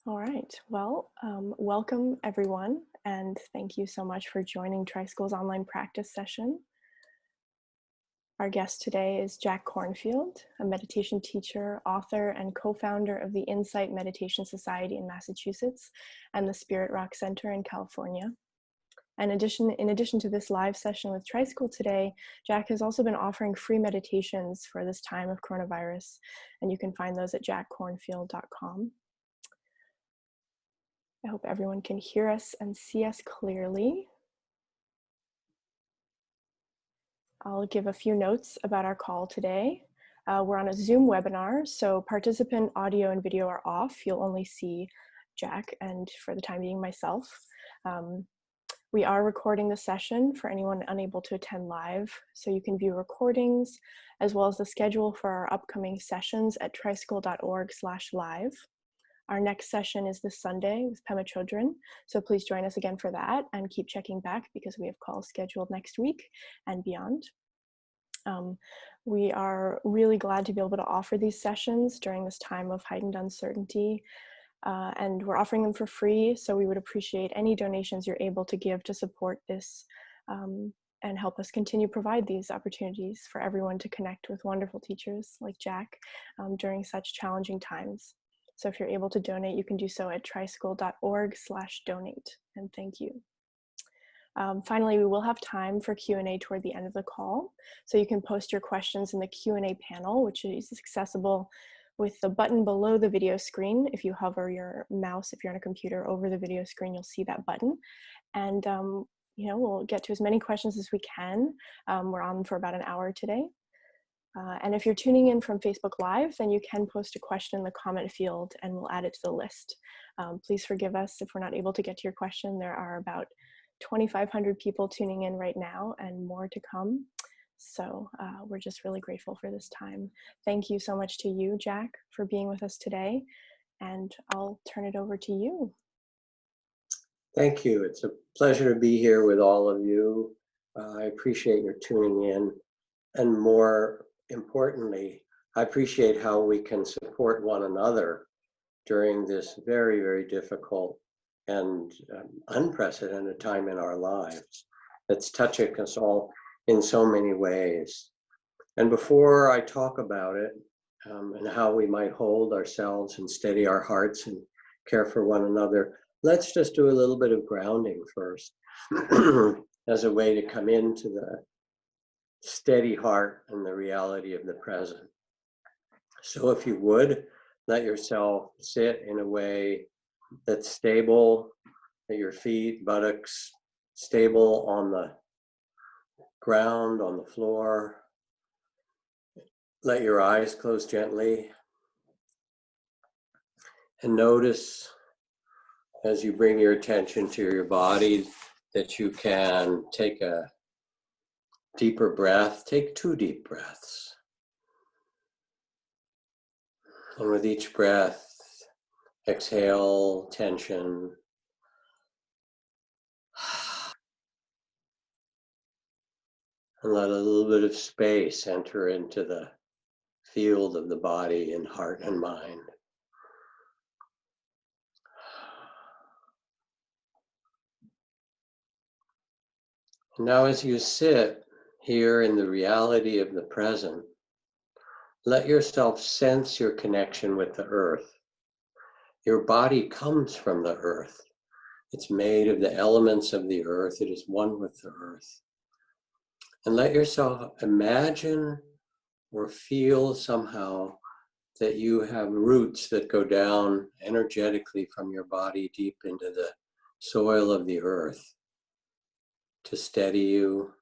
All right. Well, welcome everyone, and thank you so much for joining Tricycle's online practice session. Our guest today is Jack Kornfield, a meditation teacher, author, and co-founder of the Insight Meditation Society in Massachusetts and the Spirit Rock Center in California. And in addition to this live session with Tricycle today, Jack has also been offering free meditations for this time of coronavirus, and you can find those at jackkornfield.com. I hope everyone can hear us and see us clearly. I'll give a few notes about our call today. We're on a Zoom webinar, so participant audio and video are off. You'll only see Jack and, for the time being, myself. We are recording the session for anyone unable to attend live, so you can view recordings as well as the schedule for our upcoming sessions at tricycle.org/live. Our next session is this Sunday with Pema Chödrön, so please join us again for that and keep checking back because we have calls scheduled next week and beyond. We are really glad to be able to offer these sessions during this time of heightened uncertainty, and we're offering them for free, so we would appreciate any donations you're able to give to support this and help us continue to provide these opportunities for everyone to connect with wonderful teachers like Jack during such challenging times. So if you're able to donate, you can do so at tricycle.org/donate, and thank you. Finally, we will have time for Q&A toward the end of the call, so you can post your questions in the Q&A panel, which is accessible with the button below the video screen. If you hover your mouse, if you're on a computer, over the video screen, you'll see that button. And we'll get to as many questions as we can. We're on for about an hour today. And if you're tuning in from Facebook Live, then you can post a question in the comment field and we'll add it to the list. Please forgive us if we're not able to get to your question. There are about 2,500 people tuning in right now and more to come. So we're just really grateful for this time. Thank you so much to you, Jack, for being with us today. And I'll turn it over to you. Thank you. It's a pleasure to be here with all of you. I appreciate your tuning in. And more importantly, I appreciate how we can support one another during this very, very difficult and unprecedented time in our lives. It's touching us all in so many ways. And before I talk about it and how we might hold ourselves and steady our hearts and care for one another, let's just do a little bit of grounding first as a way to come into the steady heart and the reality of the present. So if you would, let yourself sit in a way that's stable, at your feet, buttocks, stable on the ground, on the floor. Let your eyes close gently. And notice as you bring your attention to your body that you can take a deeper breath. Take 2 deep breaths. And with each breath, exhale tension. And let a little bit of space enter into the field of the body and heart and mind. Now as you sit here in the reality of the present, let yourself sense your connection with the earth. Your body comes from the earth. It's made of the elements of the earth. It is one with the earth. And let yourself imagine or feel somehow that you have roots that go down energetically from your body deep into the soil of the earth to steady you,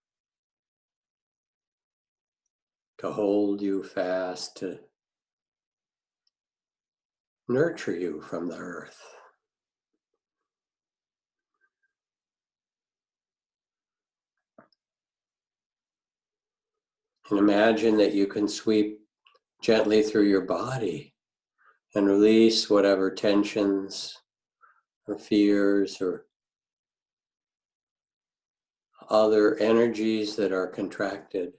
to hold you fast, to nurture you from the earth. And imagine that you can sweep gently through your body and release whatever tensions or fears or other energies that are contracted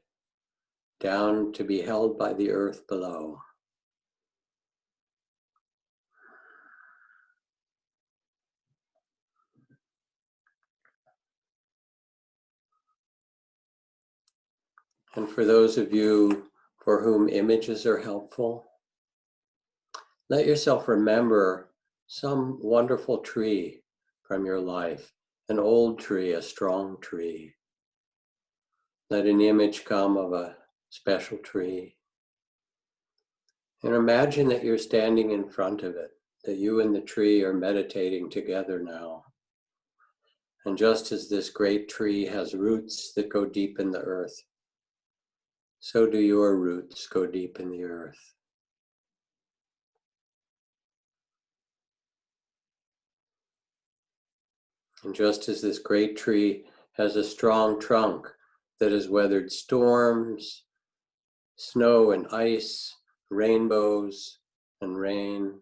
down to be held by the earth below. And for those of you for whom images are helpful, let yourself remember some wonderful tree from your life, an old tree, a strong tree. Let an image come of a special tree. And imagine that you're standing in front of it, that you and the tree are meditating together now. And just as this great tree has roots that go deep in the earth, so do your roots go deep in the earth. And just as this great tree has a strong trunk that has weathered storms, snow and ice, rainbows and rain,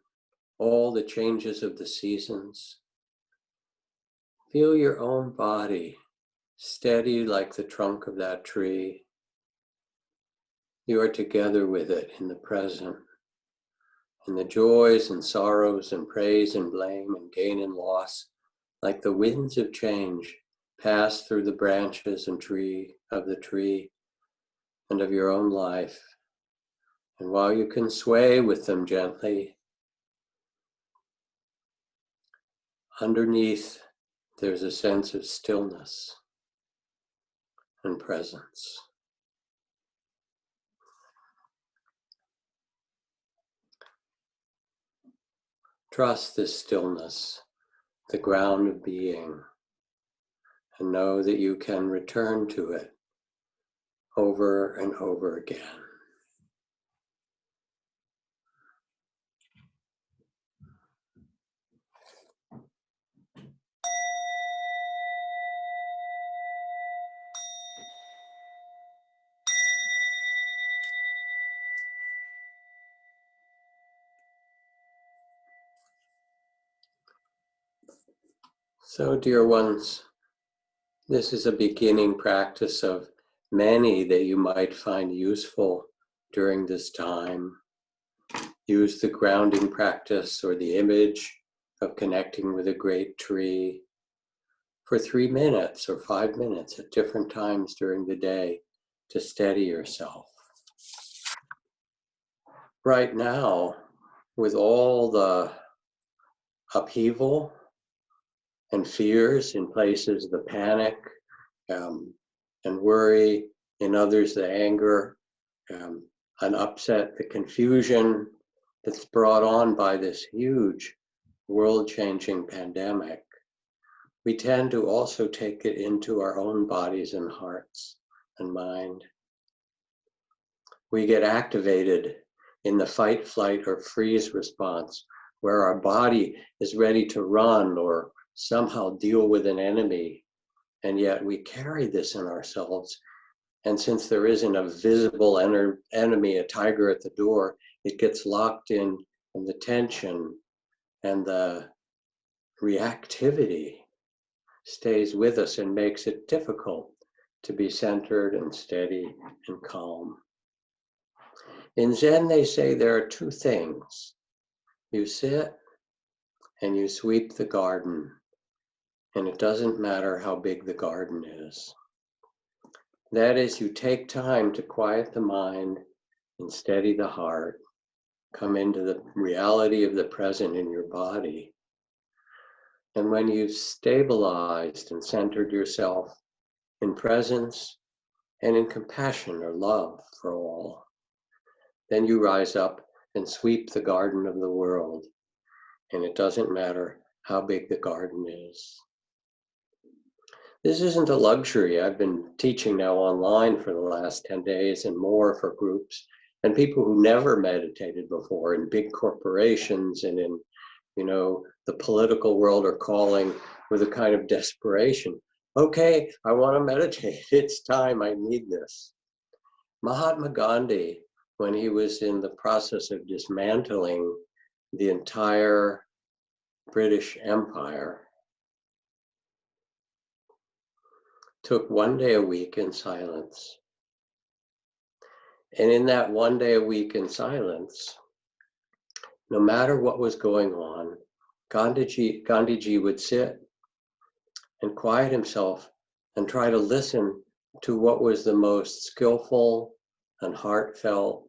all the changes of the seasons, feel your own body steady like the trunk of that tree. You are together with it in the present, in the joys and sorrows and praise and blame and gain and loss, like the winds of change pass through the branches and tree of the tree and of your own life. And while you can sway with them gently, underneath there's a sense of stillness and presence. Trust this stillness, the ground of being, and know that you can return to it over and over again. So, dear ones, this is a beginning practice of many that you might find useful during this time. Use the grounding practice or the image of connecting with a great tree for 3 minutes or 5 minutes at different times during the day to steady yourself. Right now, with all the upheaval and fears in places, the panic and worry, in others the anger, an upset, the confusion that's brought on by this huge world-changing pandemic, we tend to also take it into our own bodies and hearts and mind. We get activated in the fight, flight, or freeze response, where our body is ready to run or somehow deal with an enemy, and yet we carry this in ourselves. And since there isn't a visible enemy, a tiger at the door, it gets locked in, and the tension and the reactivity stays with us and makes it difficult to be centered and steady and calm. In Zen, they say there are two things. You sit and you sweep the garden, and it doesn't matter how big the garden is. That is, you take time to quiet the mind and steady the heart, come into the reality of the present in your body. And when you've stabilized and centered yourself in presence and in compassion or love for all, then you rise up and sweep the garden of the world. And it doesn't matter how big the garden is. This isn't a luxury. I've been teaching now online for the last 10 days and more for groups and people who never meditated before in big corporations and in, the political world are calling with a kind of desperation. Okay, I want to meditate. It's time. I need this. Mahatma Gandhi, when he was in the process of dismantling the entire British Empire, took 1 day a week in silence. And in that 1 day a week in silence, no matter what was going on, Gandhiji would sit and quiet himself and try to listen to what was the most skillful and heartfelt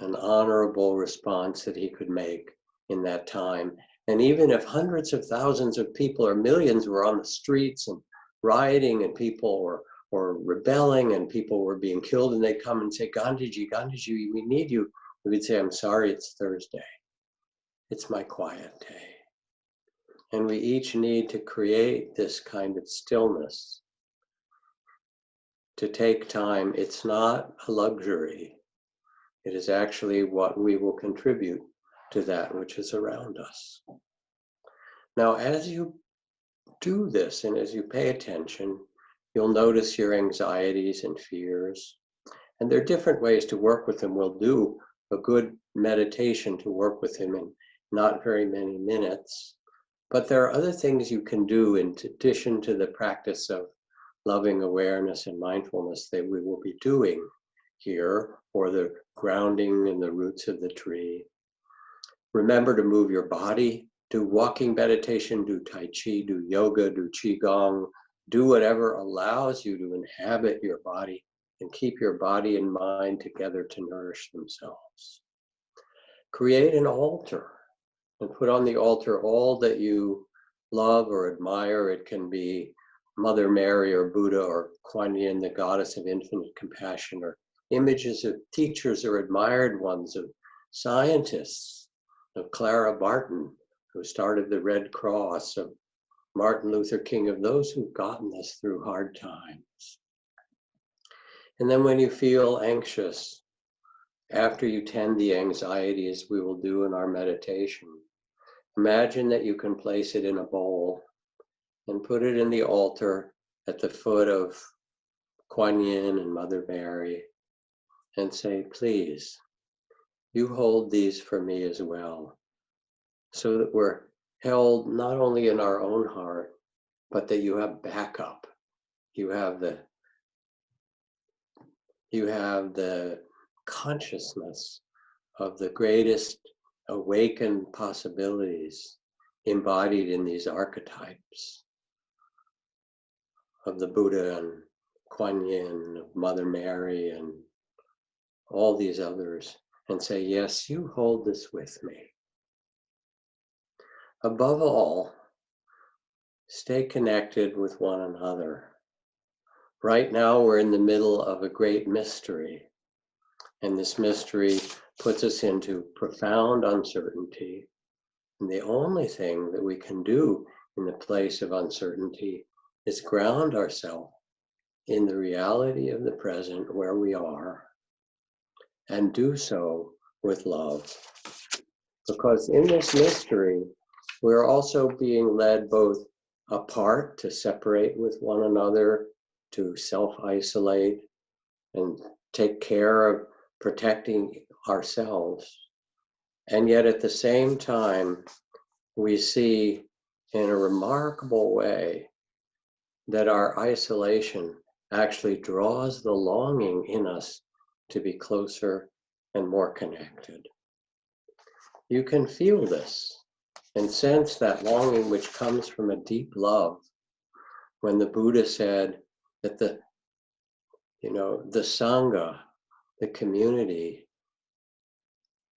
and honorable response that he could make in that time. And even if hundreds of thousands of people or millions were on the streets and rioting and people were rebelling and people were being killed, and they'd come and say, Gandhiji, Gandhiji, we need you. We would say, I'm sorry, it's Thursday. It's my quiet day. And we each need to create this kind of stillness, to take time. It's not a luxury. It is actually what we will contribute to that which is around us. Now, as you do this and as you pay attention, you'll notice your anxieties and fears. And there are different ways to work with them. We'll do a good meditation to work with them in not very many minutes. But there are other things you can do in addition to the practice of loving awareness and mindfulness that we will be doing here, or the grounding in the roots of the tree. Remember to move your body, do walking meditation, do Tai Chi, do yoga, do Qigong, do whatever allows you to inhabit your body and keep your body and mind together to nourish themselves. Create an altar and put on the altar all that you love or admire. It can be Mother Mary or Buddha or Kuan Yin, the goddess of infinite compassion, or images of teachers or admired ones, of scientists, of Clara Barton, who started the Red Cross, of Martin Luther King, of those who've gotten us through hard times. And then when you feel anxious, after you tend the anxiety, as we will do in our meditation, imagine that you can place it in a bowl and put it in the altar at the foot of Kuan Yin and Mother Mary, and say, please, you hold these for me as well, so that we're held not only in our own heart, but that you have backup. You have the consciousness of the greatest awakened possibilities embodied in these archetypes of the Buddha and Kuan Yin, of Mother Mary, and all these others, and say, yes, you hold this with me. Above all, stay connected with one another. Right now, we're in the middle of a great mystery, and this mystery puts us into profound uncertainty. And the only thing that we can do in the place of uncertainty is ground ourselves in the reality of the present where we are, and do so with love. Because in this mystery, we're also being led both apart to separate with one another, to self-isolate and take care of protecting ourselves. And yet at the same time, we see in a remarkable way that our isolation actually draws the longing in us to be closer and more connected. You can feel this and sense that longing which comes from a deep love. When the Buddha said that the Sangha, the community,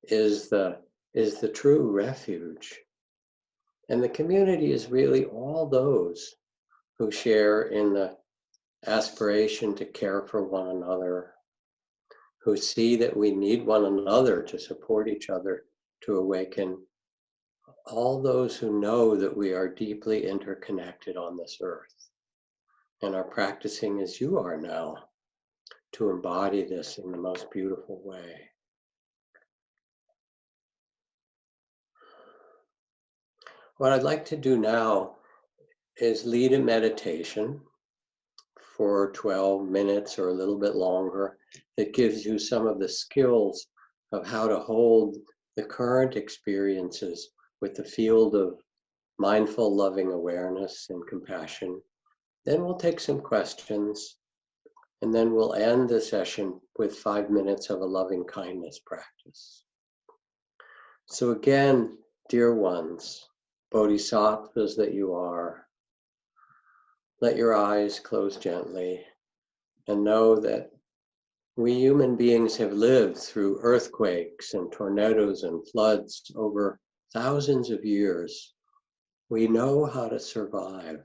is the true refuge. And the community is really all those who share in the aspiration to care for one another, who see that we need one another to support each other, to awaken. All those who know that we are deeply interconnected on this earth and are practicing as you are now to embody this in the most beautiful way. What I'd like to do now is lead a meditation for 12 minutes or a little bit longer that gives you some of the skills of how to hold the current experiences with the field of mindful, loving awareness and compassion. Then we'll take some questions, and then we'll end the session with 5 minutes of a loving kindness practice. So again, dear ones, bodhisattvas that you are, let your eyes close gently and know that we human beings have lived through earthquakes and tornadoes and floods over thousands of years. We know how to survive.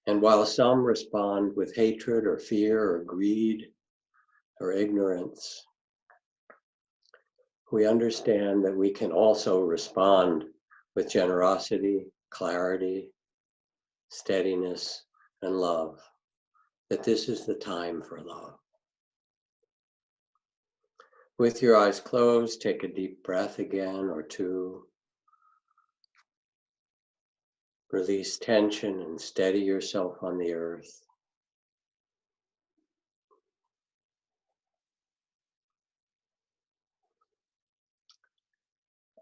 And while some respond with hatred or fear or greed or ignorance, we understand that we can also respond with generosity, clarity, steadiness, and love, that this is the time for love. With your eyes closed, take a deep breath again or two. Release tension and steady yourself on the earth.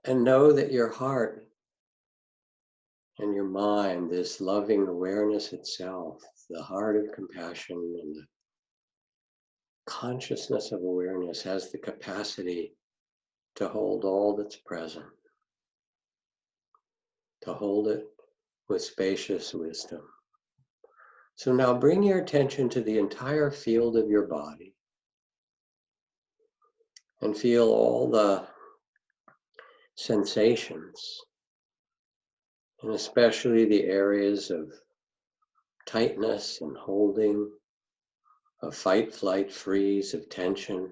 And know that your heart and your mind, this loving awareness itself, the heart of compassion and the consciousness of awareness, has the capacity to hold all that's present, to hold it with spacious wisdom. So now bring your attention to the entire field of your body and feel all the sensations, and especially the areas of tightness and holding, of fight, flight, freeze, of tension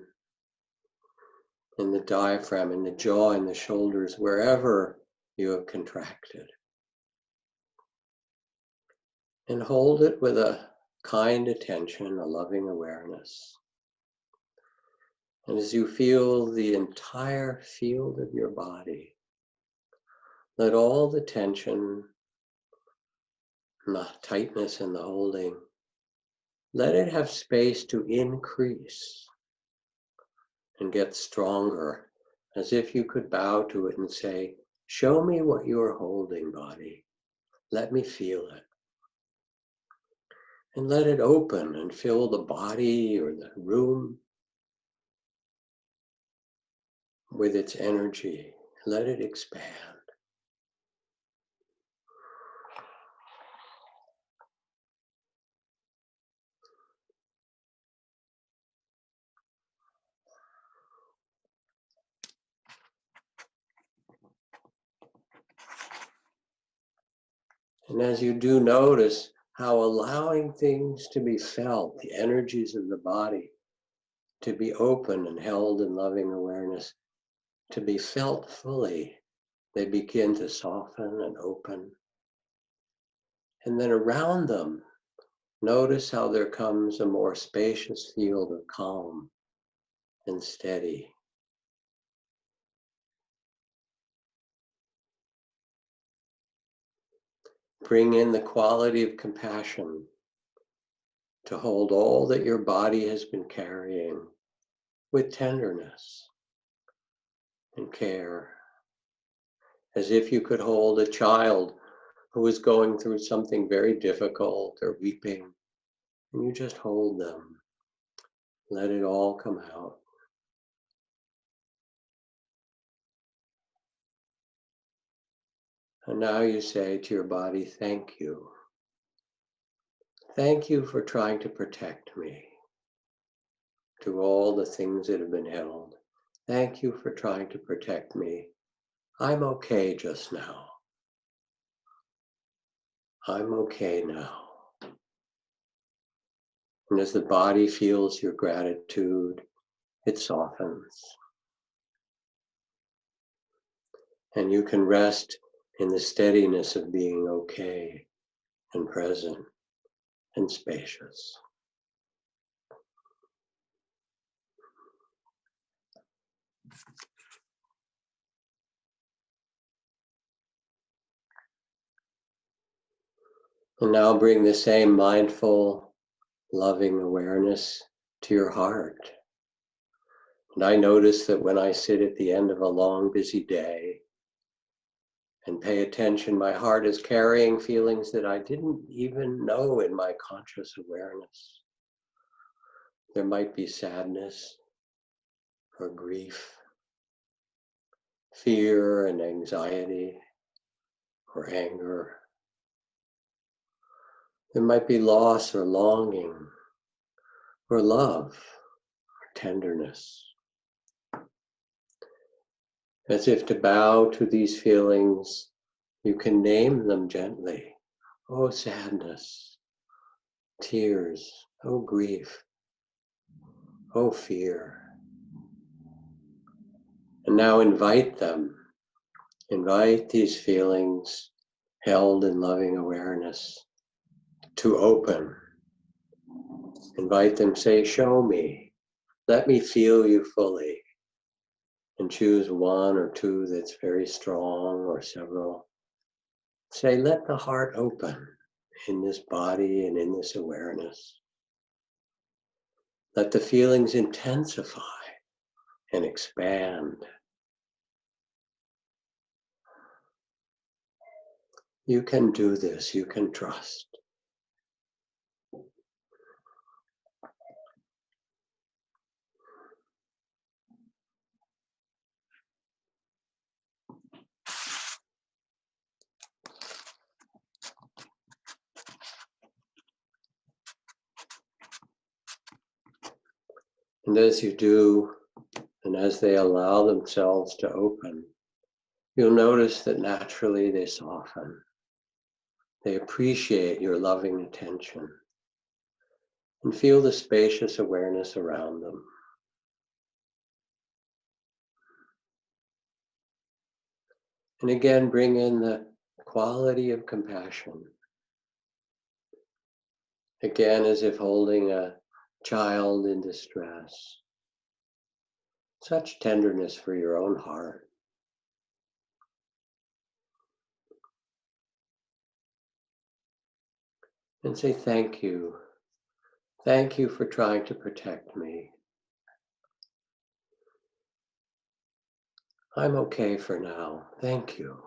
in the diaphragm, in the jaw, in the shoulders, wherever you have contracted. And hold it with a kind attention, a loving awareness. And as you feel the entire field of your body, let all the tension, the tightness and the holding, let it have space to increase and get stronger, as if you could bow to it and say, show me what you are holding, body. Let me feel it. And let it open and fill the body or the room with its energy. Let it expand. And as you do, notice how allowing things to be felt, the energies of the body, to be open and held in loving awareness, to be felt fully, they begin to soften and open. And then around them, notice how there comes a more spacious field of calm and steady. Bring in the quality of compassion to hold all that your body has been carrying with tenderness and care, as if you could hold a child who is going through something very difficult or weeping, and you just hold them. Let it all come out. And now you say to your body, thank you. Thank you for trying to protect me to all the things that have been held. Thank you for trying to protect me. I'm okay just now. I'm okay now. And as the body feels your gratitude, it softens. And you can rest in the steadiness of being okay and present and spacious. And now bring the same mindful, loving awareness to your heart. And I notice that when I sit at the end of a long, busy day and pay attention, my heart is carrying feelings that I didn't even know in my conscious awareness. There might be sadness or grief, fear and anxiety or anger. There might be loss or longing or love, or tenderness. As if to bow to these feelings, you can name them gently. Oh, sadness, tears, oh, grief, oh, fear. And now invite them. Invite these feelings held in loving awareness to open. Invite them, say, show me. Let me feel you fully. And choose one or two that's very strong or several. Say, let the heart open in this body and in this awareness. Let the feelings intensify and expand. You can do this, you can trust. And as you do, and as they allow themselves to open, you'll notice that naturally they soften. They appreciate your loving attention and feel the spacious awareness around them. And again, bring in the quality of compassion. Again, as if holding a child in distress. Such tenderness for your own heart. And say thank you. Thank you for trying to protect me. I'm okay for now. Thank you.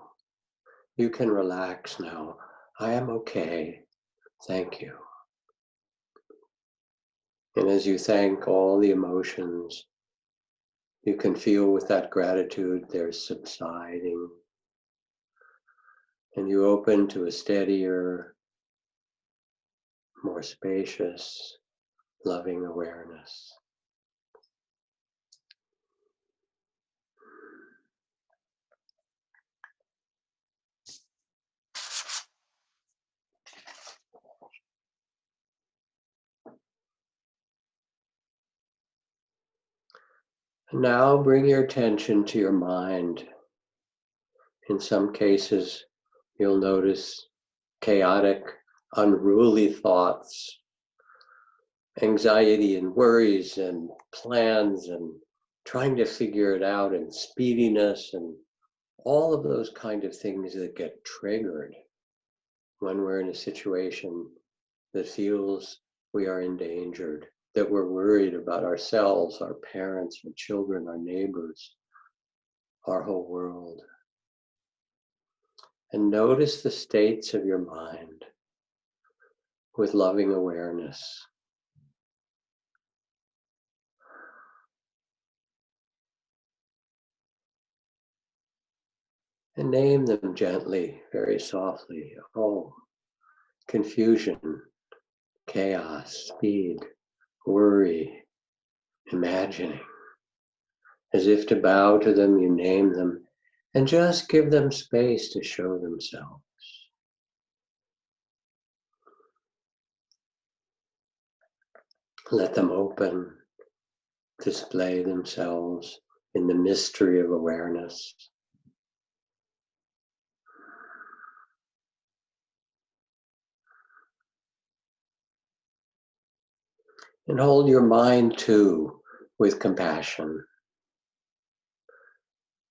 You can relax now. I am okay. Thank you. And as you thank all the emotions, you can feel with that gratitude they're subsiding. And you open to a steadier, more spacious, loving awareness. And now bring your attention to your mind. In some cases, you'll notice chaotic, unruly thoughts, anxiety and worries and plans and trying to figure it out and speediness and all of those kind of things that get triggered when we're in a situation that feels we are endangered, that we're worried about ourselves, our parents, our children, our neighbors, our whole world. And notice the states of your mind with loving awareness. And name them gently, very softly. Oh, confusion, chaos, speed, worry, imagining. As if to bow to them, you name them and just give them space to show themselves. Let them open, display themselves in the mystery of awareness. And hold your mind too with compassion.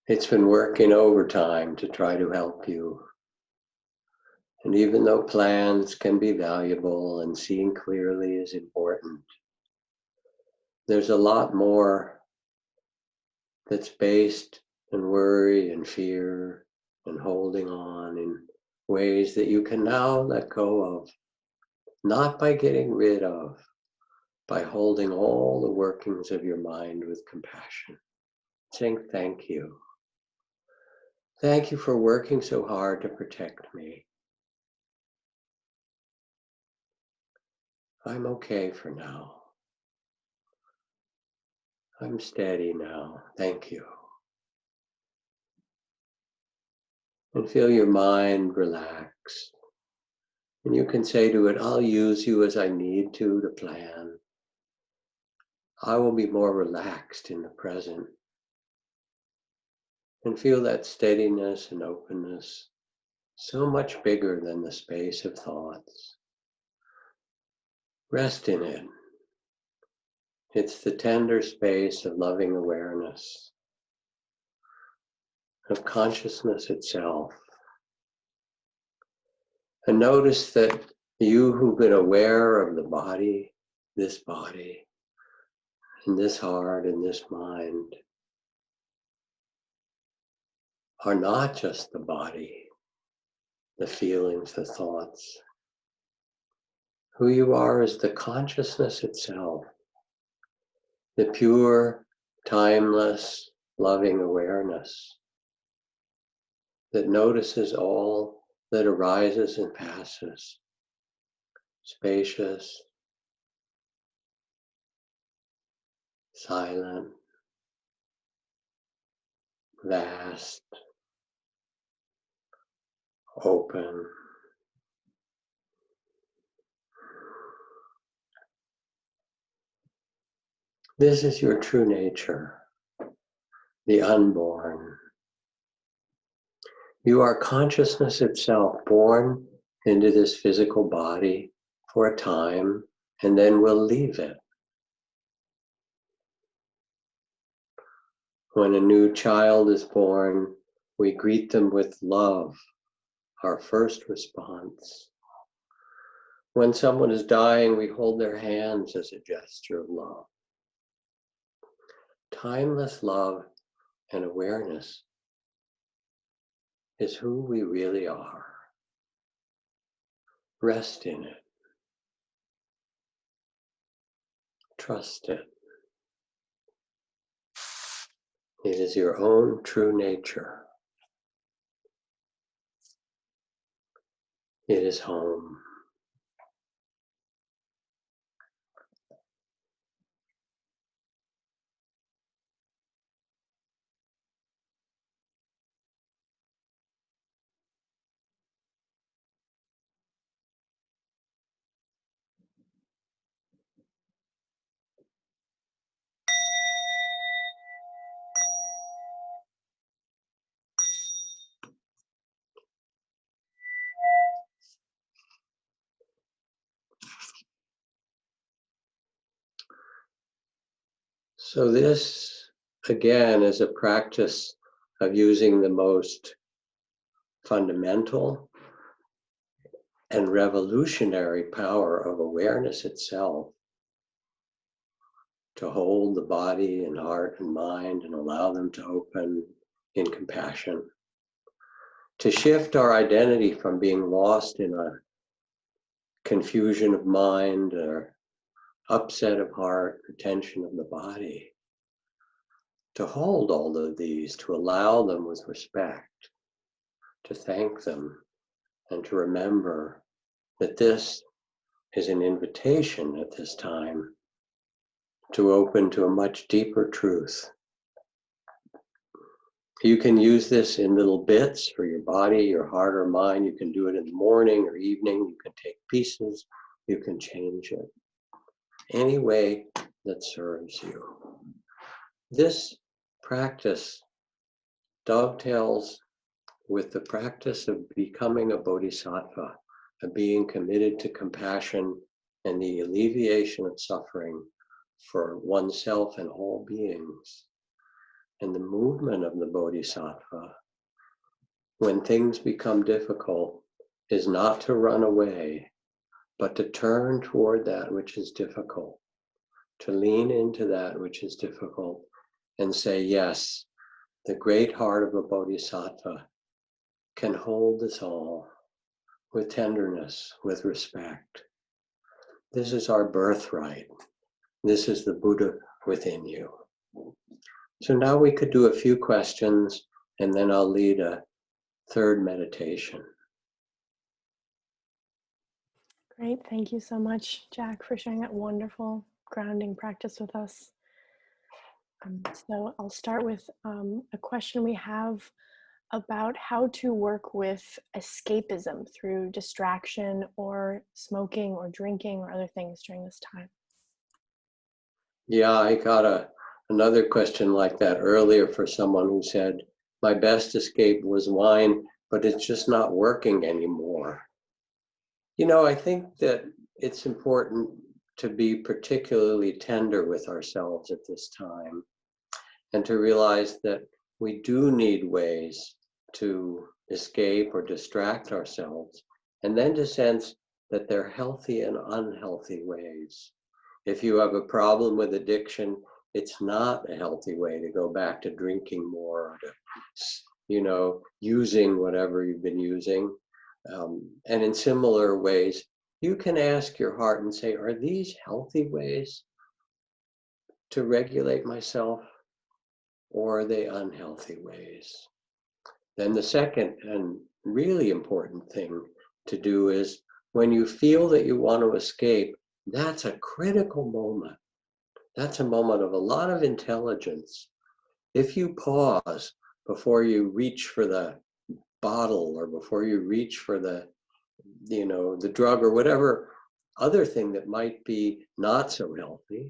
It's been working overtime to try to help you. And even though plans can be valuable and seeing clearly is important, there's a lot more that's based in worry and fear and holding on in ways that you can now let go of, not by getting rid of, by holding all the workings of your mind with compassion, saying thank you. Thank you for working so hard to protect me. I'm okay for now. I'm steady now. Thank you. And feel your mind relax. And you can say to it, I'll use you as I need to plan. I will be more relaxed in the present. And feel that steadiness and openness, so much bigger than the space of thoughts. Rest in it. It's the tender space of loving awareness, of consciousness itself. And notice that you who've been aware of the body, and this heart, and this mind, are not just the body, the feelings, the thoughts. Who you are is the consciousness itself, the pure, timeless, loving awareness that notices all that arises and passes, spacious, silent, vast, open. This is your true nature, the unborn. You are consciousness itself, born into this physical body for a time, and then we'll leave it. When a new child is born, we greet them with love, our first response. When someone is dying, we hold their hands as a gesture of love. Timeless love and awareness is who we really are. Rest in it. Trust it. It is your own true nature. It is home. So this, again, is a practice of using the most fundamental and revolutionary power of awareness itself to hold the body and heart and mind and allow them to open in compassion, to shift our identity from being lost in a confusion of mind or upset of heart or tension of the body, to hold all of these, to allow them with respect, to thank them, and to remember that this is an invitation at this time to open to a much deeper truth. You can use this in little bits for your body, your heart, or mind. You can do it in the morning or evening. You can take pieces. You can change it any way that serves you. This practice dovetails with the practice of becoming a bodhisattva, of being committed to compassion and the alleviation of suffering for oneself and all beings. And the movement of the bodhisattva, when things become difficult, is not to run away, but to turn toward that which is difficult, to lean into that which is difficult and say, yes, the great heart of a bodhisattva can hold this all with tenderness, with respect. This is our birthright. This is the Buddha within you. So now we could do a few questions, and then I'll lead a third meditation. Great. Thank you so much, Jack, for sharing that wonderful grounding practice with us. So I'll start with a question we have about how to work with escapism through distraction or smoking or drinking or other things during this time. Yeah, I got another question like that earlier for someone who said, my best escape was wine, but it's just not working anymore. I think that it's important to be particularly tender with ourselves at this time and to realize that we do need ways to escape or distract ourselves, and then to sense that they're healthy and unhealthy ways. If you have a problem with addiction, it's not a healthy way to go back to drinking more or to, using whatever you've been using. And in similar ways, you can ask your heart and say, are these healthy ways to regulate myself, or are they unhealthy ways? Then the second and really important thing to do is when you feel that you want to escape, that's a critical moment. That's a moment of a lot of intelligence. If you pause before you reach for the bottle or before you reach for the drug or whatever other thing that might be not so healthy,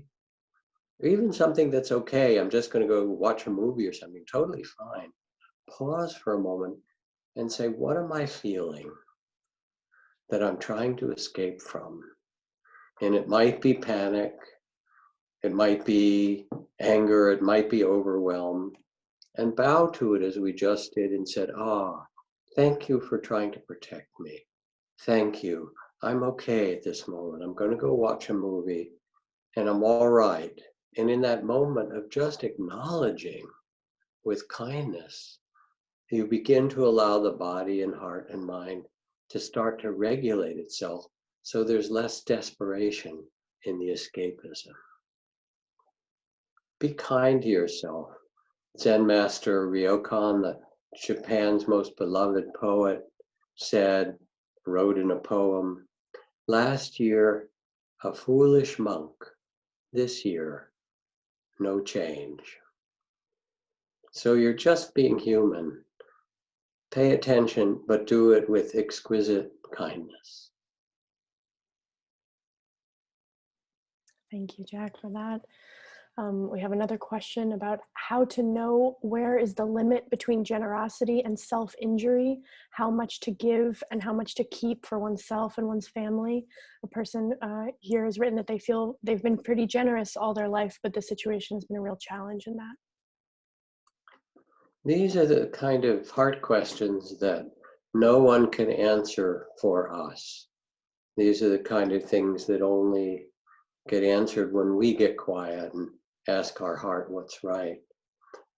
or even something that's okay, I'm just going to go watch a movie or something, totally fine. Pause for a moment and say, what am I feeling that I'm trying to escape from? And it might be panic, it might be anger, it might be overwhelm. And bow to it as we just did and said, thank you for trying to protect me. Thank you. I'm okay at this moment. I'm going to go watch a movie and I'm all right. And in that moment of just acknowledging with kindness, you begin to allow the body and heart and mind to start to regulate itself, so there's less desperation in the escapism. Be kind to yourself. Zen master Ryokan, Japan's most beloved poet, wrote in a poem, last year, a foolish monk, this year, no change. So you're just being human. Pay attention, but do it with exquisite kindness. Thank you, Jack, for that. We have another question about how to know where is the limit between generosity and self-injury, how much to give and how much to keep for oneself and one's family. A person here has written that they feel they've been pretty generous all their life, but the situation has been a real challenge in that. These are the kind of heart questions that no one can answer for us. These are the kind of things that only get answered when we get quiet and ask our heart what's right.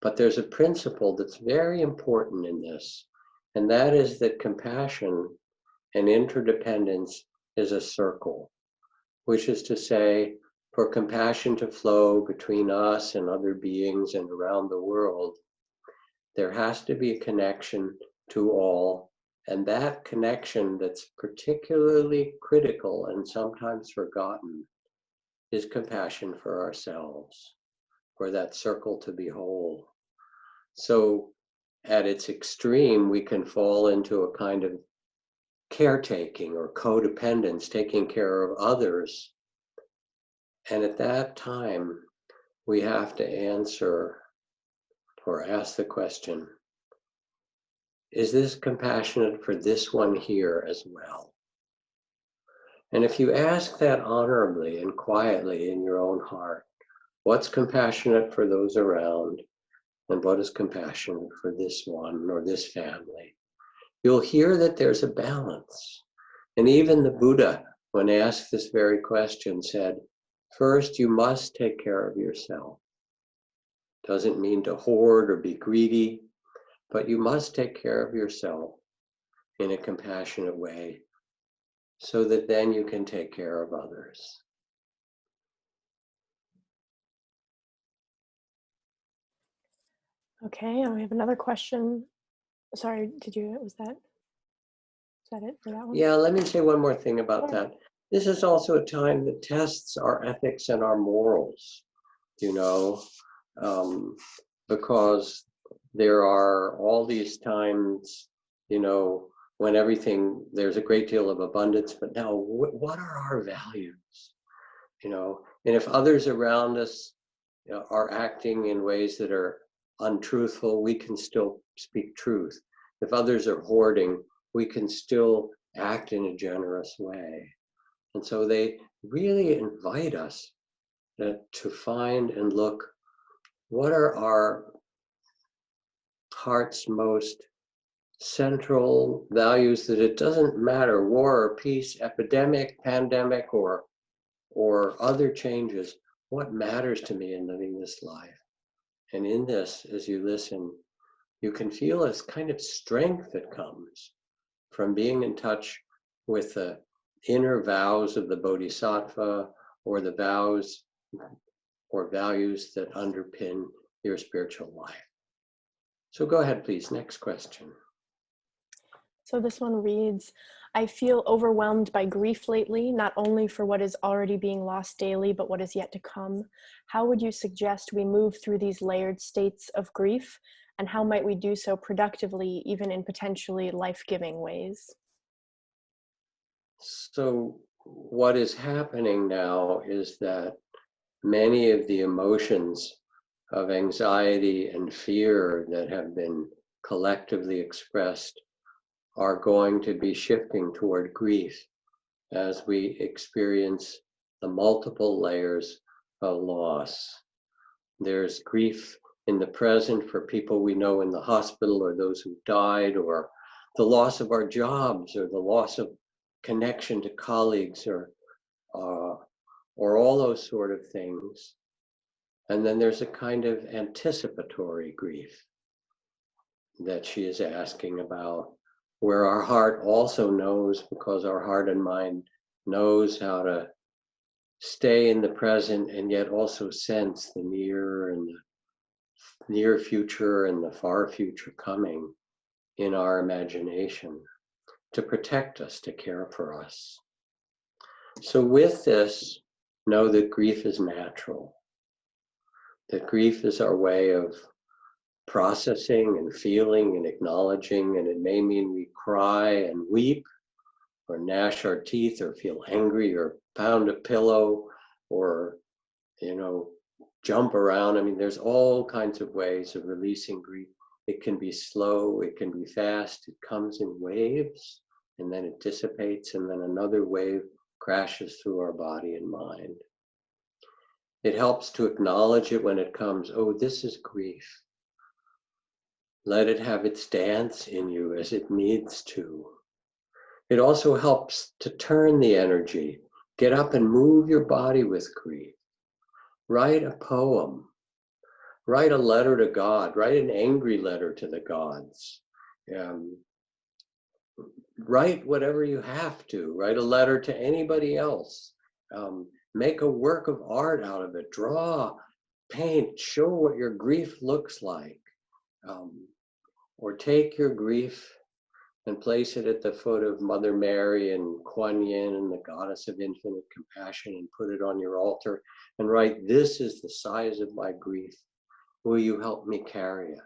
But there's a principle that's very important in this, and that is that compassion and interdependence is a circle, which is to say, for compassion to flow between us and other beings and around the world, there has to be a connection to all, and that connection that's particularly critical and sometimes forgotten is compassion for ourselves, for that circle to be whole. So at its extreme, we can fall into a kind of caretaking or codependence, taking care of others. And at that time, we have to answer or ask the question, is this compassionate for this one here as well? And if you ask that honorably and quietly in your own heart, what's compassionate for those around and what is compassionate for this one or this family, you'll hear that there's a balance. And even the Buddha, when asked this very question, said, first, you must take care of yourself. Doesn't mean to hoard or be greedy, but you must take care of yourself in a compassionate way so that then you can take care of others. Okay, and we have another question. Sorry, was that it for that one? Yeah, let me say one more thing about Sure. that. This is also a time that tests our ethics and our morals. You know, because there are all these times, when there's a great deal of abundance, but now what are our values? And if others around us are acting in ways that are untruthful, we can still speak truth. If others are hoarding, we can still act in a generous way. And so they really invite us to find and look, what are our heart's most central values, that it doesn't matter war or peace, epidemic, pandemic, or other changes, what matters to me in living this life? And in this, as you listen, you can feel this kind of strength that comes from being in touch with the inner vows of the bodhisattva, or the vows or values that underpin your spiritual life. So go ahead, please. Next question. So this one reads, I feel overwhelmed by grief lately, not only for what is already being lost daily, but what is yet to come. How would you suggest we move through these layered states of grief? And how might we do so productively, even in potentially life-giving ways? So what is happening now is that many of the emotions of anxiety and fear that have been collectively expressed are going to be shifting toward grief as we experience the multiple layers of loss. There's grief in the present for people we know in the hospital, or those who died, or the loss of our jobs, or the loss of connection to colleagues, or all those sort of things. And then there's a kind of anticipatory grief that she is asking about, where our heart also knows, because our heart and mind knows how to stay in the present and yet also sense the near and the near future and the far future coming in our imagination to protect us, to care for us. So with this, know that grief is natural, that grief is our way of processing and feeling and acknowledging, and it may mean we cry and weep, or gnash our teeth, or feel angry, or pound a pillow, or jump around. I mean, there's all kinds of ways of releasing grief. It can be slow, it can be fast, it comes in waves, and then it dissipates, and then another wave crashes through our body and mind. It helps to acknowledge it when it comes. Oh, this is grief. Let it have its dance in you as it needs to. It also helps to turn the energy. Get up and move your body with grief. Write a poem. Write a letter to God. Write an angry letter to the gods. Write whatever you have to. Write a letter to anybody else. Make a work of art out of it. Draw, paint, show what your grief looks like. Or take your grief and place it at the foot of Mother Mary and Kuan Yin and the Goddess of Infinite Compassion, and put it on your altar and write, this is the size of my grief. Will you help me carry it?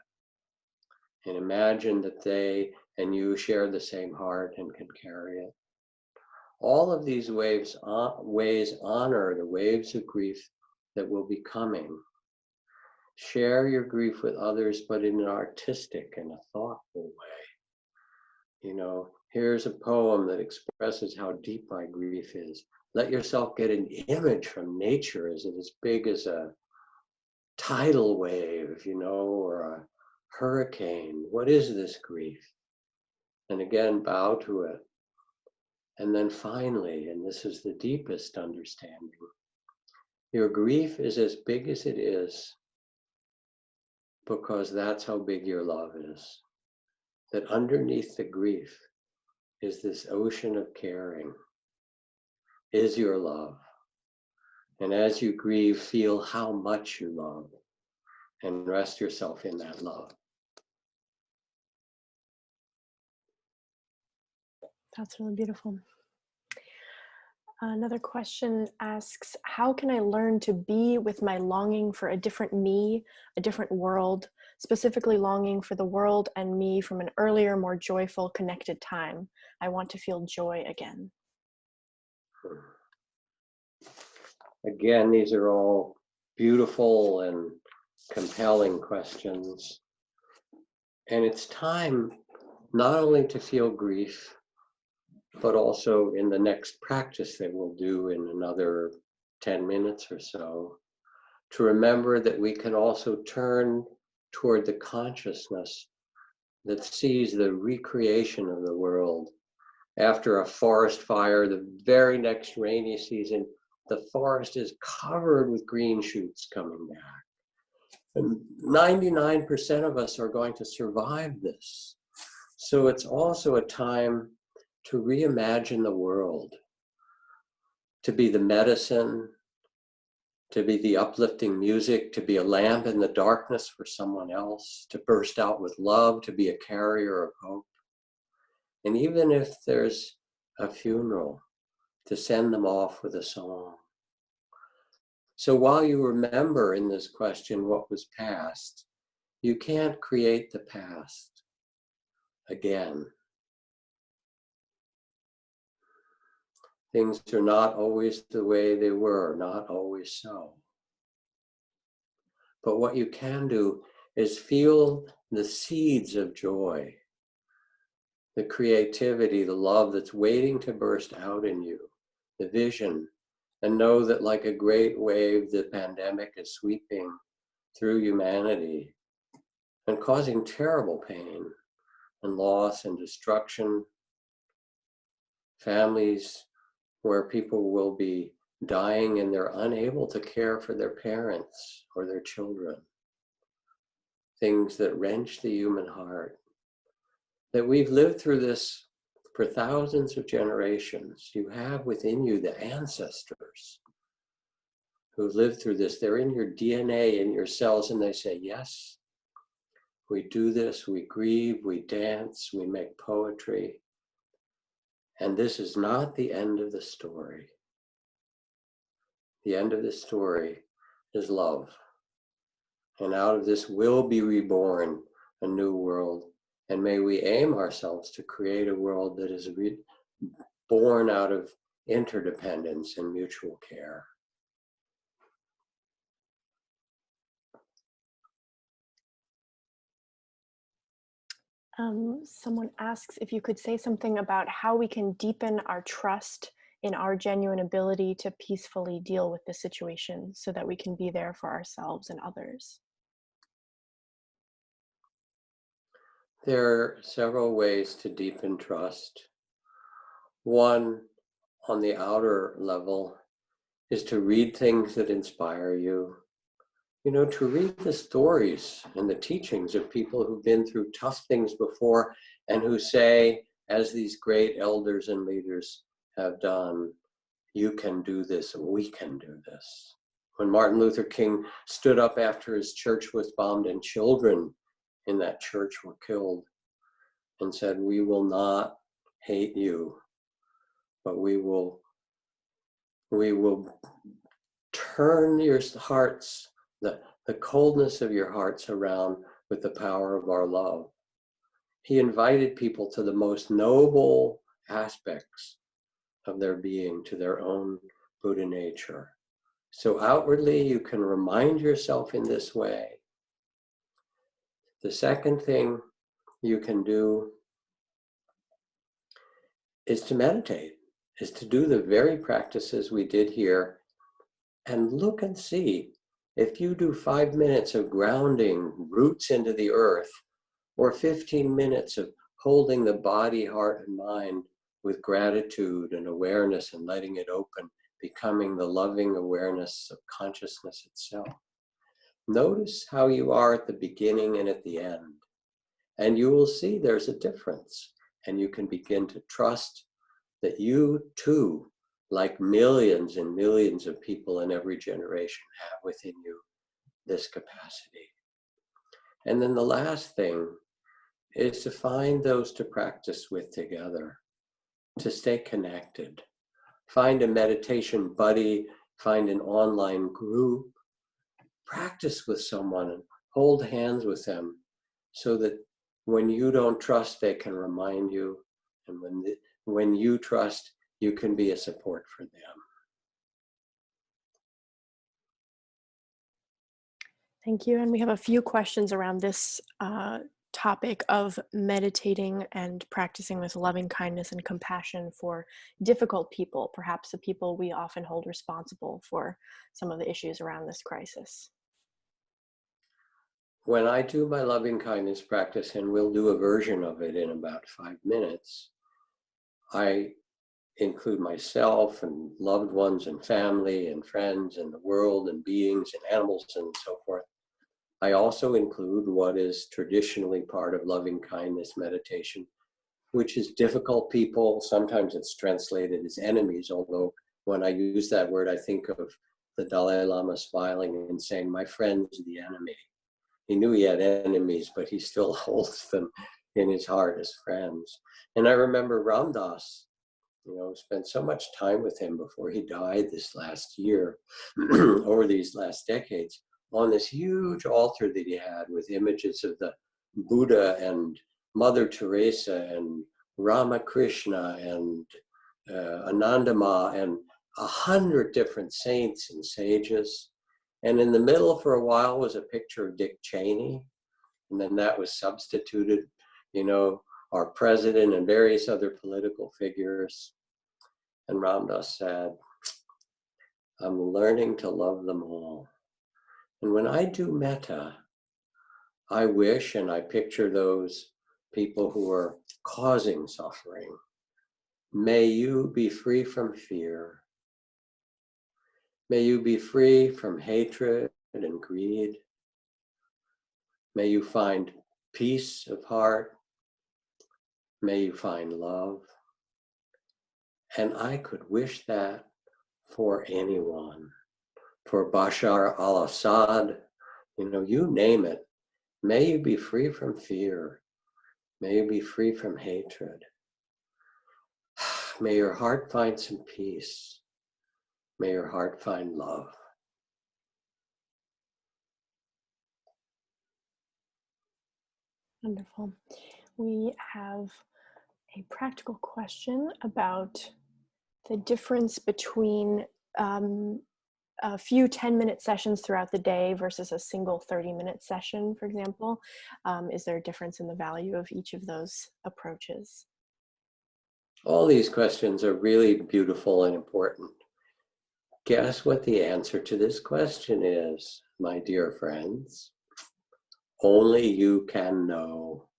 And imagine that they and you share the same heart and can carry it. All of these ways honor the waves of grief that will be coming. Share your grief with others, but in an artistic and a thoughtful way. Here's a poem that expresses how deep my grief is. Let yourself get an image from nature. Is it as big as a tidal wave, or a hurricane? What is this grief? And again, bow to it. And then finally, and this is the deepest understanding, your grief is as big as it is because that's how big your love is. That underneath the grief is this ocean of caring, is your love. And as you grieve, feel how much you love and rest yourself in that love. That's really beautiful. Another question asks, how can I learn to be with my longing for a different me, a different world, specifically longing for the world and me from an earlier, more joyful, connected time? I want to feel joy again. Again, these are all beautiful and compelling questions. And it's time not only to feel grief, but also in the next practice that we'll do in another 10 minutes or so, to remember that we can also turn toward the consciousness that sees the recreation of the world. After a forest fire, the very next rainy season, the forest is covered with green shoots coming back. And 99% of us are going to survive this. So it's also a time to reimagine the world, to be the medicine, to be the uplifting music, to be a lamp in the darkness for someone else, to burst out with love, to be a carrier of hope. And even if there's a funeral, to send them off with a song. So while you remember in this question what was past, you can't create the past again. Things are not always the way they were, not always so. But what you can do is feel the seeds of joy, the creativity, the love that's waiting to burst out in you, the vision, and know that like a great wave, the pandemic is sweeping through humanity and causing terrible pain and loss and destruction, families where people will be dying and they're unable to care for their parents or their children. Things that wrench the human heart. That we've lived through this for thousands of generations. You have within you the ancestors who've lived through this. They're in your DNA, in your cells, and they say, yes, we do this, we grieve, we dance, we make poetry. And this is not the end of the story. The end of the story is love. And out of this will be reborn a new world. And may we aim ourselves to create a world that is born out of interdependence and mutual care. Someone asks if you could say something about how we can deepen our trust in our genuine ability to peacefully deal with the situation so that we can be there for ourselves and others. There are several ways to deepen trust. One, on the outer level, is to read things that inspire you. You know, to read the stories and the teachings of people who've been through tough things before and who say, as these great elders and leaders have done, you can do this, we can do this. When Martin Luther King stood up after his church was bombed and children in that church were killed and said, we will not hate you, but we will turn your hearts, the coldness of your hearts around with the power of our love. He invited people to the most noble aspects of their being, to their own Buddha nature. So outwardly, you can remind yourself in this way. The second thing you can do is to meditate, is to do the very practices we did here and look and see if you do 5 minutes of grounding roots into the earth or 15 minutes of holding the body, heart, and mind with gratitude and awareness and letting it open, becoming the loving awareness of consciousness itself. Notice how you are at the beginning and at the end, and you will see there's a difference, and you can begin to trust that you too, like millions and millions of people in every generation, have within you this capacity. And then the last thing is to find those to practice with together, to stay connected. Find a meditation buddy, find an online group, practice with someone and hold hands with them so that when you don't trust, they can remind you. And when you trust, you can be a support for them. Thank you. And we have a few questions around this topic of meditating and practicing with loving kindness and compassion for difficult people, perhaps the people we often hold responsible for some of the issues around this crisis. When I do my loving kindness practice, and we'll do a version of it in about 5 minutes, I include myself and loved ones and family and friends and the world and beings and animals and so forth. I also include what is traditionally part of loving kindness meditation, which is difficult people. Sometimes it's translated as enemies, although when I use that word, I think of the Dalai Lama smiling and saying, my friend's the enemy. He knew he had enemies, but he still holds them in his heart as friends. And I remember Ram Dass, spent so much time with him before he died this last year, over these last decades, on this huge altar that he had with images of the Buddha and Mother Teresa and Ramakrishna and Anandama and 100 different saints and sages. And in the middle for a while was a picture of Dick Cheney. And then that was substituted, our president and various other political figures. And Ram Dass said, I'm learning to love them all. And when I do metta, I wish and I picture those people who are causing suffering. May you be free from fear. May you be free from hatred and greed. May you find peace of heart. May you find love. And I could wish that for anyone, for Bashar al-Assad, you name it. May you be free from fear. May you be free from hatred. May your heart find some peace. May your heart find love. Wonderful. We have a practical question about the difference between a few 10-minute sessions throughout the day versus a single 30-minute session, for example. Is there a difference in the value of each of those approaches? All these questions are really beautiful and important. Guess what the answer to this question is, my dear friends? Only you can know.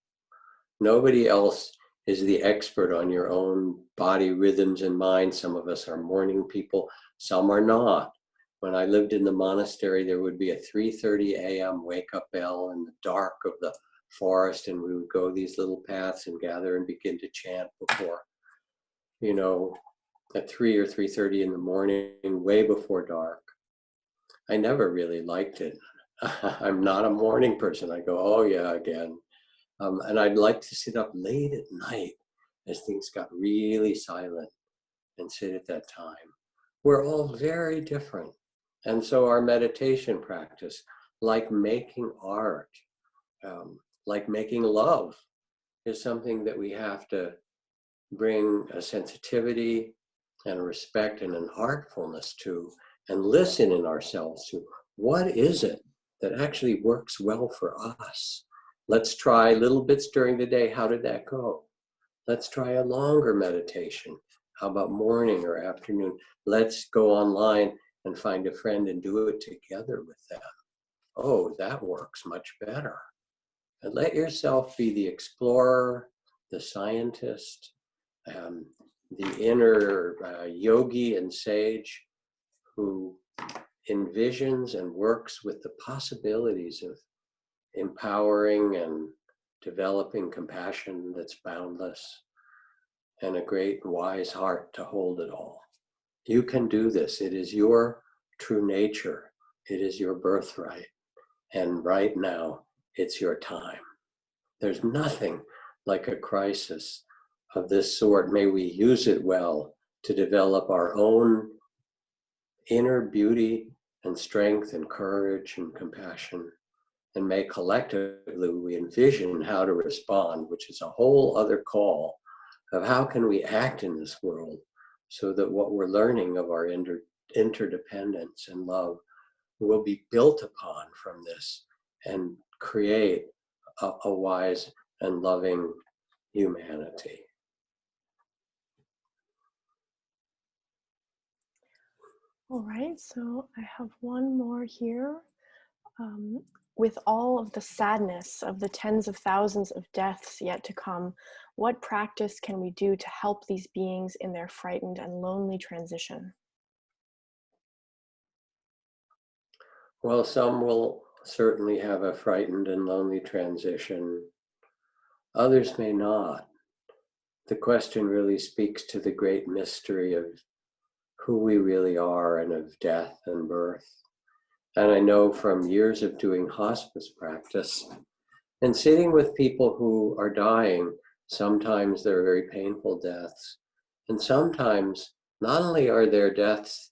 Nobody else is the expert on your own body rhythms and mind. Some of us are morning people, some are not. When I lived in the monastery, there would be a 3:30 a.m. wake-up bell in the dark of the forest, and we would go these little paths and gather and begin to chant before, at 3 or 3:30 in the morning, way before dark. I never really liked it. I'm not a morning person. I go, oh yeah, again. And I'd like to sit up late at night as things got really silent and sit at that time. We're all very different. And so our meditation practice, like making art, like making love, is something that we have to bring a sensitivity and a respect and an artfulness to, and listen in ourselves to what is it that actually works well for us. Let's try little bits during the day. How did that go? Let's try a longer meditation. How about morning or afternoon? Let's go online and find a friend and do it together with them. Oh, that works much better. And let yourself be the explorer, the scientist, the inner yogi and sage who envisions and works with the possibilities of empowering and developing compassion that's boundless and a great wise heart to hold it all. You can do this. It is your true nature. It is your birthright. And right now, it's your time. There's nothing like a crisis of this sort. May we use it well to develop our own inner beauty and strength and courage and compassion. And may collectively we envision how to respond, which is a whole other call of how can we act in this world so that what we're learning of our interdependence and love will be built upon from this and create a wise and loving humanity. All right, so I have one more here. With all of the sadness of the tens of thousands of deaths yet to come, what practice can we do to help these beings in their frightened and lonely transition? Well, some will certainly have a frightened and lonely transition. Others may not. The question really speaks to the great mystery of who we really are and of death and birth. And I know from years of doing hospice practice and sitting with people who are dying, sometimes they're very painful deaths. And sometimes not only are there deaths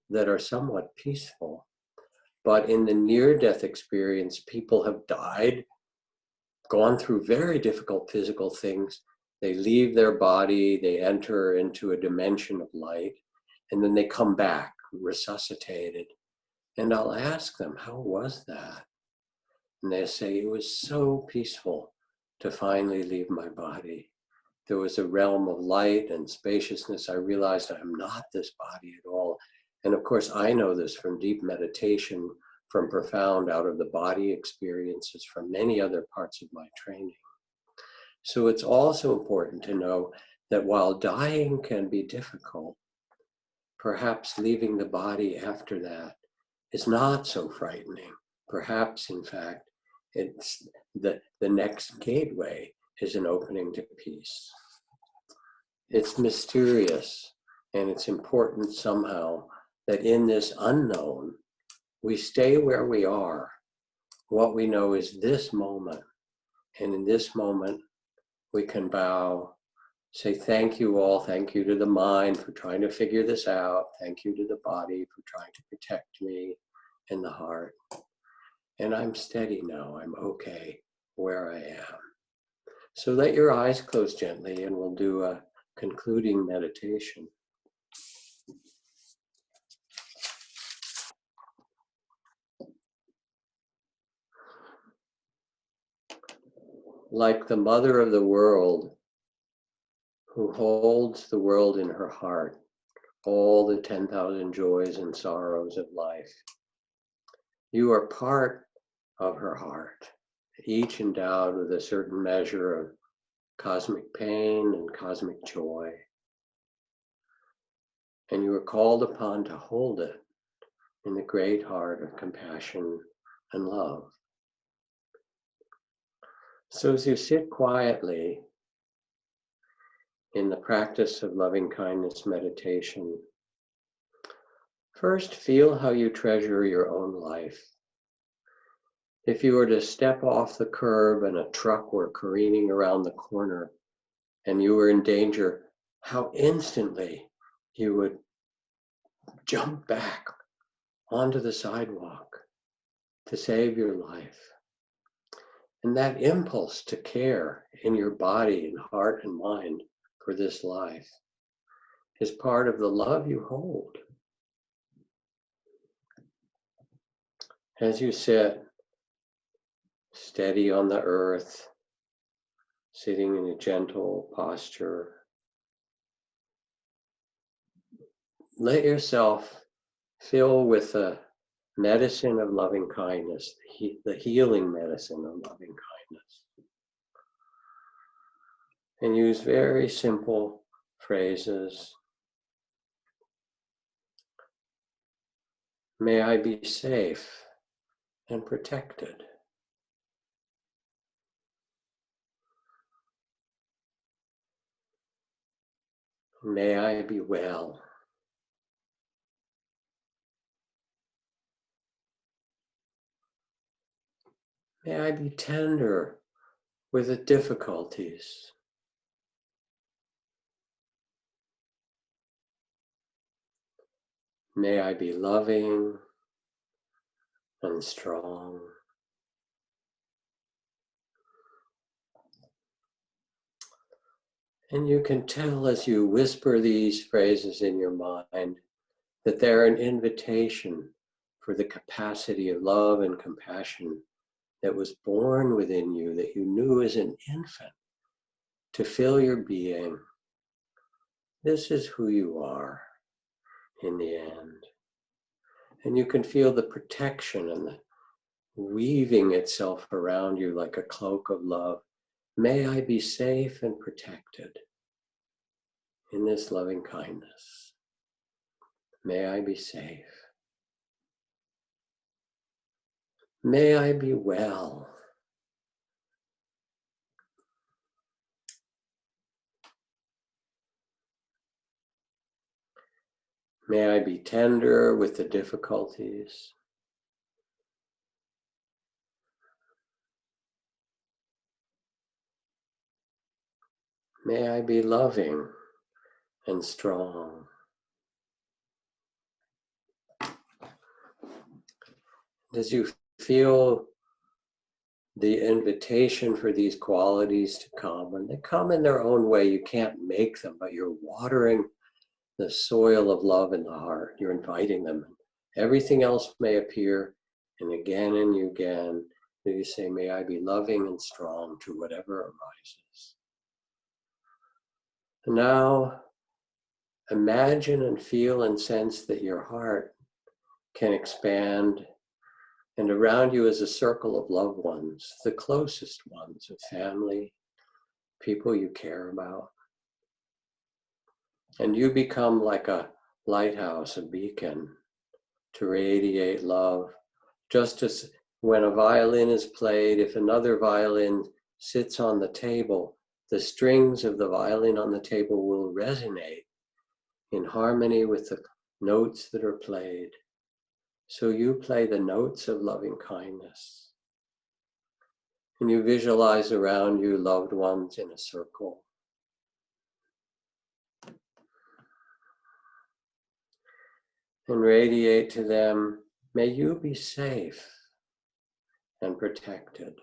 that are somewhat peaceful, but in the near-death experience, people have died, gone through very difficult physical things. They leave their body, they enter into a dimension of light, and then they come back resuscitated. And I'll ask them, how was that? And they say, it was so peaceful to finally leave my body. There was a realm of light and spaciousness. I realized I'm not this body at all. And of course, I know this from deep meditation, from profound out of the body experiences, from many other parts of my training. So it's also important to know that while dying can be difficult, perhaps leaving the body after that is not so frightening. Perhaps, in fact, it's the next gateway is an opening to peace. It's mysterious, and it's important somehow that in this unknown, we stay where we are. What we know is this moment, and in this moment, we can bow, say thank you all, thank you to the mind for trying to figure this out, thank you to the body for trying to protect me, and the heart. And I'm steady now, I'm okay where I am. So let your eyes close gently and we'll do a concluding meditation. Like the mother of the world, who holds the world in her heart, all the 10,000 joys and sorrows of life. You are part of her heart, each endowed with a certain measure of cosmic pain and cosmic joy. And you are called upon to hold it in the great heart of compassion and love. So as you sit quietly in the practice of loving kindness meditation, first feel how you treasure your own life. If you were to step off the curb and a truck were careening around the corner and you were in danger, how instantly you would jump back onto the sidewalk to save your life. And that impulse to care in your body and heart and mind for this life is part of the love you hold. As you sit steady on the earth, sitting in a gentle posture, let yourself fill with the medicine of loving kindness, the healing medicine of loving kindness. And use very simple phrases. May I be safe and protected. May I be well. May I be tender with the difficulties. May I be loving and strong. And you can tell as you whisper these phrases in your mind that they're an invitation for the capacity of love and compassion that was born within you, that you knew as an infant, to fill your being. This is who you are in the end. And you can feel the protection and the weaving itself around you like a cloak of love. May I be safe and protected in this loving kindness. May I be safe. May I be well. May I be tender with the difficulties. May I be loving and strong. As you feel the invitation for these qualities to come, and they come in their own way, you can't make them, but you're watering the soil of love in the heart. You're inviting them. Everything else may appear, and again, you say, may I be loving and strong to whatever arises. And now, imagine and feel and sense that your heart can expand, and around you is a circle of loved ones, the closest ones, of family, people you care about. And you become like a lighthouse, a beacon to radiate love. Just as when a violin is played, if another violin sits on the table, the strings of the violin on the table will resonate in harmony with the notes that are played. So you play the notes of loving kindness. And you visualize around you loved ones in a circle. And radiate to them, may you be safe and protected.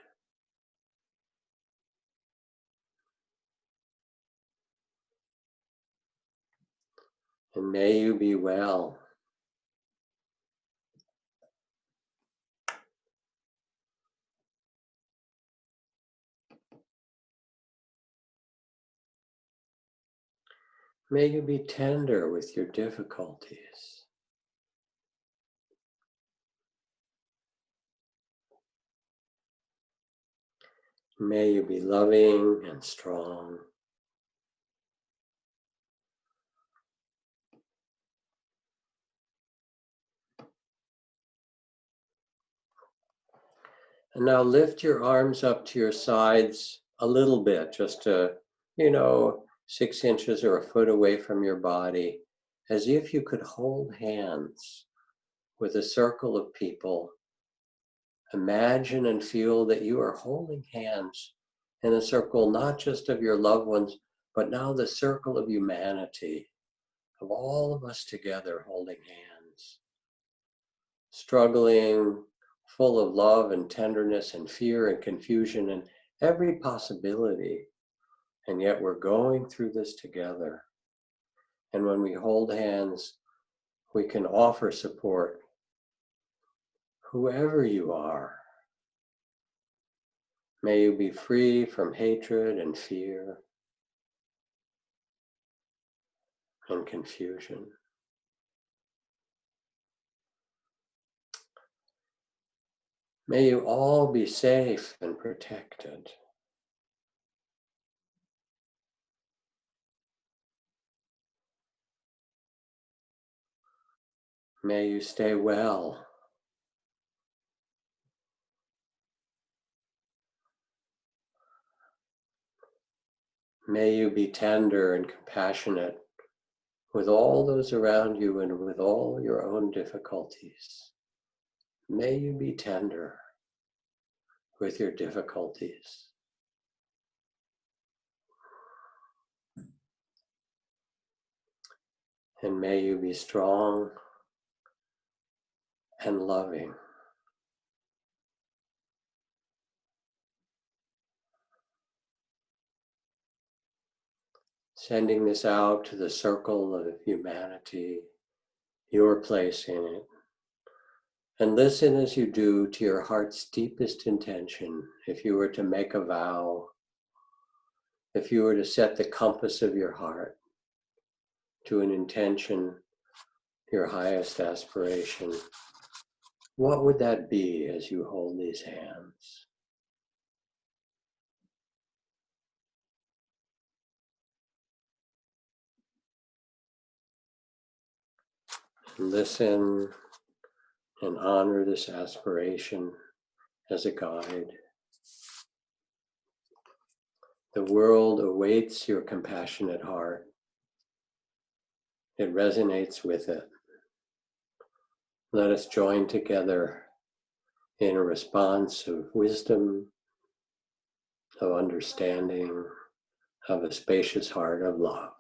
And may you be well. May you be tender with your difficulties. May you be loving and strong. And now lift your arms up to your sides a little bit, just to, 6 inches or a foot away from your body, as if you could hold hands with a circle of people. Imagine and feel that you are holding hands in a circle, not just of your loved ones, but now the circle of humanity, of all of us together holding hands, struggling, full of love and tenderness and fear and confusion and every possibility. And yet we're going through this together. And when we hold hands, we can offer support, whoever you are. May you be free from hatred and fear and confusion. May you all be safe and protected. May you stay well. May you be tender and compassionate with all those around you and with all your own difficulties. May you be tender with your difficulties. And may you be strong and loving. Sending this out to the circle of humanity, your place in it. And listen as you do to your heart's deepest intention. If you were to make a vow, if you were to set the compass of your heart to an intention, your highest aspiration, what would that be as you hold these hands? Listen and honor this aspiration as a guide. The world awaits your compassionate heart. It resonates with it. Let us join together in a response of wisdom, of understanding, of a spacious heart of love.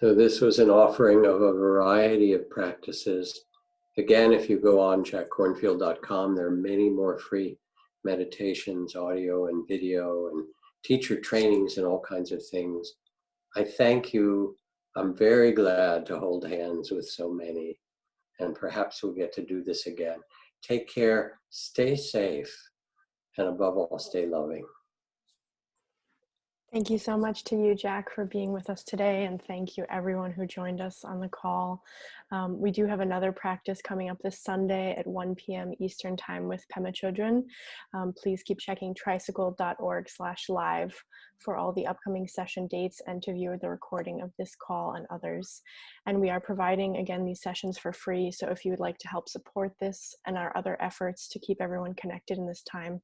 So this was an offering of a variety of practices. Again, if you go on jackkornfield.com, there are many more free meditations, audio and video, and teacher trainings and all kinds of things. I thank you. I'm very glad to hold hands with so many, and perhaps we'll get to do this again. Take care, stay safe, and above all, stay loving. Thank you so much to you, Jack, for being with us today, and thank you everyone who joined us on the call. We do have another practice coming up this Sunday at 1 p.m. Eastern Time with Pema Chödrön. Please keep checking tricycle.org/live for all the upcoming session dates and to view the recording of this call and others. And we are providing, again, these sessions for free, so if you would like to help support this and our other efforts to keep everyone connected in this time,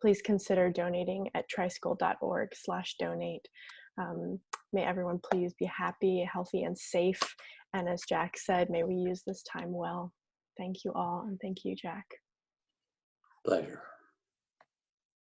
please consider donating at tricycle.org/donate. May everyone please be happy, healthy, and safe. And as Jack said, may we use this time well. Thank you all, and thank you, Jack. Pleasure.